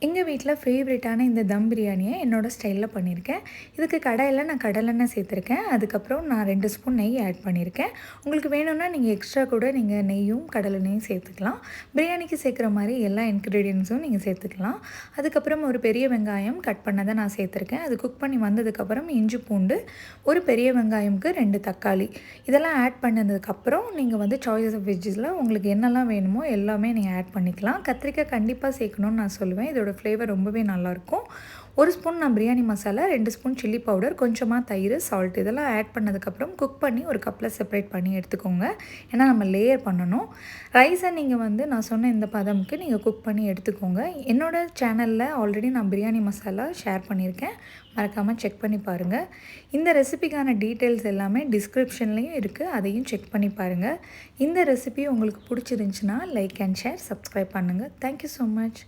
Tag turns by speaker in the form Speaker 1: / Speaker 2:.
Speaker 1: எங்கள் வீட்டில் ஃபேவரட்டான இந்த தம் பிரியாணியை என்னோடய ஸ்டைலில் பண்ணியிருக்கேன். இதுக்கு கடாயில் நான் கடலெண்ணெய் சேர்த்துருக்கேன். அதுக்கப்புறம் நான் 2 ஸ்பூன் நெய் ஆட் பண்ணியிருக்கேன். உங்களுக்கு வேணும்னா நீங்கள் எக்ஸ்ட்ரா கூட நீங்கள் நெய்யும் கடலெண்ணெயும் சேர்த்துக்கலாம். பிரியாணிக்கு சேர்க்குற மாதிரி எல்லா இன்க்ரீடியன்ஸும் நீங்கள் சேர்த்துக்கலாம். அதுக்கப்புறம் ஒரு பெரிய வெங்காயம் கட் பண்ணதை நான் சேர்த்துருக்கேன். அது குக் பண்ணி வந்ததுக்கப்புறம் இஞ்சி பூண்டு, ஒரு பெரிய வெங்காயமுக்கு 2 தக்காளி இதெல்லாம் ஆட் பண்ணதுக்கப்புறம் நீங்கள் வந்து சாய்ஸ் ஆஃப் வெஜ்ஜஸில் உங்களுக்கு என்னெல்லாம் வேணுமோ எல்லாமே நீங்கள் ஆட் பண்ணிக்கலாம். கத்திரிக்காய் கண்டிப்பாக சேர்க்கணும்னு நான் சொல்லுவேன். இதோட ஃப்ளேவர் ரொம்பவே நல்லாயிருக்கும். 1 ஸ்பூன் நான் biryani masala, 2 spoon chilli powder, கொஞ்சமாக தயிர், சால்ட் இதெல்லாம் ஆட் பண்ணதுக்கப்புறம் குக் பண்ணி ஒரு கப்பில் செப்பரேட் பண்ணி எடுத்துக்கோங்க. ஏன்னா நம்ம லேயர் பண்ணணும். ரைஸை நீங்கள் வந்து நான் சொன்ன இந்த பதம்க்கு நீங்கள் குக் பண்ணி எடுத்துக்கோங்க. என்னோடய சேனலில் ஆல்ரெடி நான் பிரியாணி மசாலா ஷேர் பண்ணியிருக்கேன். மறக்காமல் செக் பண்ணி பாருங்கள். இந்த ரெசிபிக்கான டீட்டெயில்ஸ் எல்லாமே டிஸ்கிரிப்ஷன்லேயும் இருக்குது. அதையும் செக் பண்ணி பாருங்கள். இந்த ரெசிபி உங்களுக்கு பிடிச்சிருந்துச்சின்னா லைக் அண்ட் ஷேர், சப்ஸ்கிரைப் பண்ணுங்கள். Thank you so much.